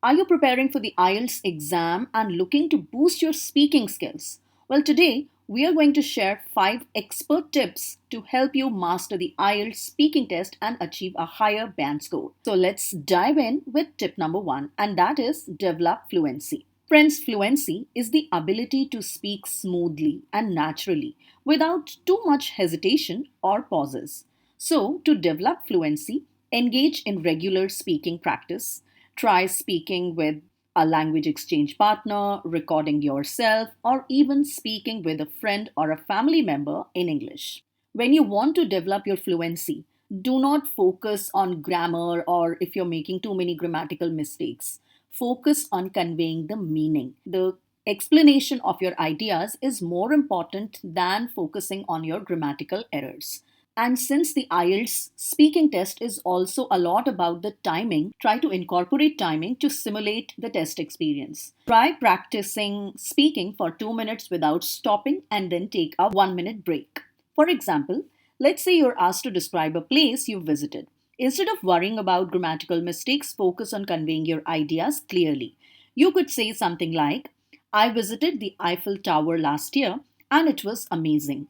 Are you preparing for the IELTS exam and looking to boost your speaking skills? Well, today we are going to share 5 expert tips to help you master the IELTS speaking test and achieve a higher band score. So let's dive in with tip number 1, and that is develop fluency. Friends, fluency is the ability to speak smoothly and naturally without too much hesitation or pauses. So, to develop fluency, engage in regular speaking practice. Try speaking with a language exchange partner, recording yourself, or even speaking with a friend or a family member in English. When you want to develop your fluency, do not focus on grammar or if you're making too many grammatical mistakes. Focus on conveying the meaning. The explanation of your ideas is more important than focusing on your grammatical errors. And since the IELTS speaking test is also a lot about the timing, try to incorporate timing to simulate the test experience. Try practicing speaking for 2 minutes without stopping and then take a 1 minute break. For example, let's say you're asked to describe a place you visited. Instead of worrying about grammatical mistakes, focus on conveying your ideas clearly. You could say something like, I visited the Eiffel Tower last year and it was amazing.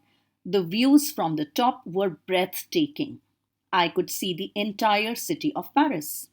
The views from the top were breathtaking. I could see the entire city of Paris.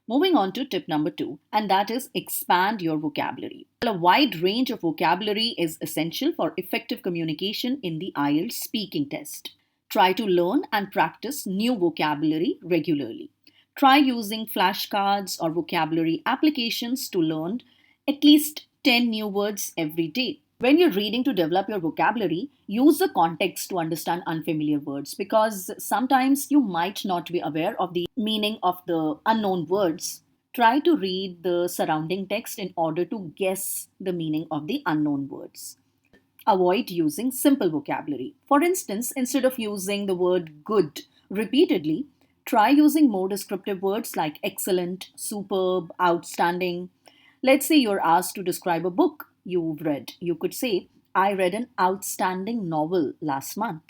Moving on to tip number 2, and that is expand your vocabulary. Well, a wide range of vocabulary is essential for effective communication in the IELTS speaking test. Try to learn and practice new vocabulary regularly. Try using flashcards or vocabulary applications to learn at least 10 new words every day. When you're reading to develop your vocabulary, use the context to understand unfamiliar words because sometimes you might not be aware of the meaning of the unknown words. Try to read the surrounding text in order to guess the meaning of the unknown words. Avoid using simple vocabulary. For instance, instead of using the word good repeatedly, try using more descriptive words like excellent, superb, outstanding. Let's say you're asked to describe a book you've read. You could say, I read an outstanding novel last month,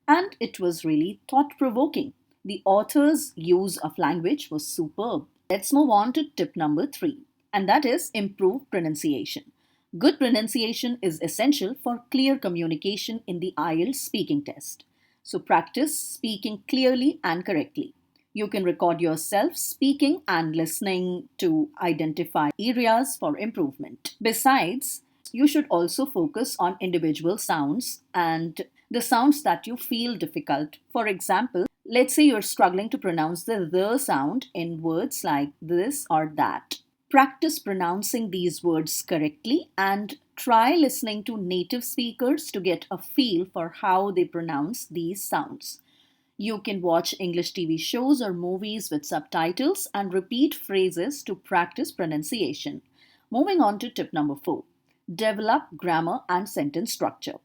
and it was really thought provoking. The author's use of language was superb. Let's move on to tip number 3, and that is improve pronunciation. Good pronunciation is essential for clear communication in the IELTS speaking test. So practice speaking clearly and correctly. You can record yourself speaking and listening to identify areas for improvement. Besides, you should also focus on individual sounds and the sounds that you feel difficult. For example, let's say you're struggling to pronounce the sound in words like this or that. Practice pronouncing these words correctly and try listening to native speakers to get a feel for how they pronounce these sounds. You can watch English TV shows or movies with subtitles and repeat phrases to practice pronunciation. Moving on to tip number 4, develop grammar and sentence structure.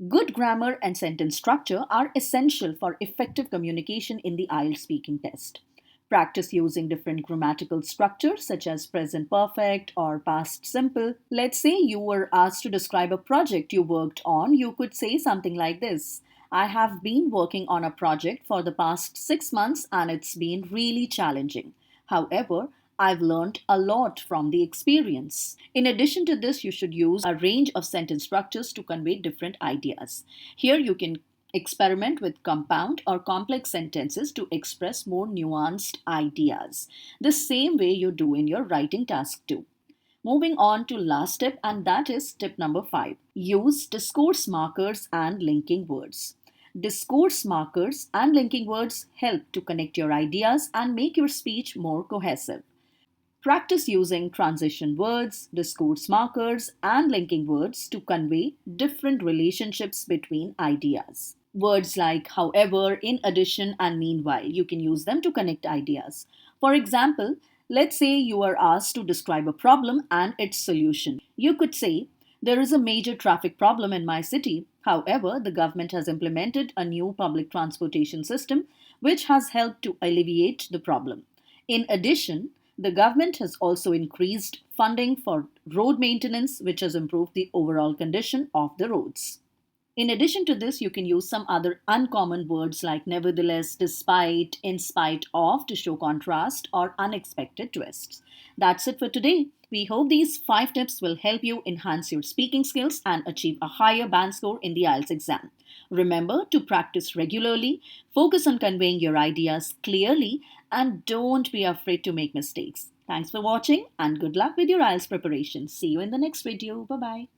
Good grammar and sentence structure are essential for effective communication in the IELTS speaking test. Practice using different grammatical structures such as present perfect or past simple. Let's say you were asked to describe a project you worked on. You could say something like this. I have been working on a project for the past 6 months and it's been really challenging. However, I've learned a lot from the experience. In addition to this, you should use a range of sentence structures to convey different ideas. Here you can experiment with compound or complex sentences to express more nuanced ideas, the same way you do in your writing task too. Moving on to last tip, and that is tip number 5. Use discourse markers and linking words. Discourse markers and linking words help to connect your ideas and make your speech more cohesive. Practice using transition words, discourse markers, and linking words to convey different relationships between ideas. Words like however, in addition, and meanwhile, you can use them to connect ideas. For example, let's say you are asked to describe a problem and its solution. You could say, there is a major traffic problem in my city. However, the government has implemented a new public transportation system which has helped to alleviate the problem. In addition, the government has also increased funding for road maintenance, which has improved the overall condition of the roads. In addition to this, you can use some other uncommon words like nevertheless, despite, in spite of to show contrast or unexpected twists. That's it for today. We hope these 5 tips will help you enhance your speaking skills and achieve a higher band score in the IELTS exam. Remember to practice regularly, focus on conveying your ideas clearly, and don't be afraid to make mistakes. Thanks for watching and good luck with your IELTS preparation. See you in the next video. Bye bye.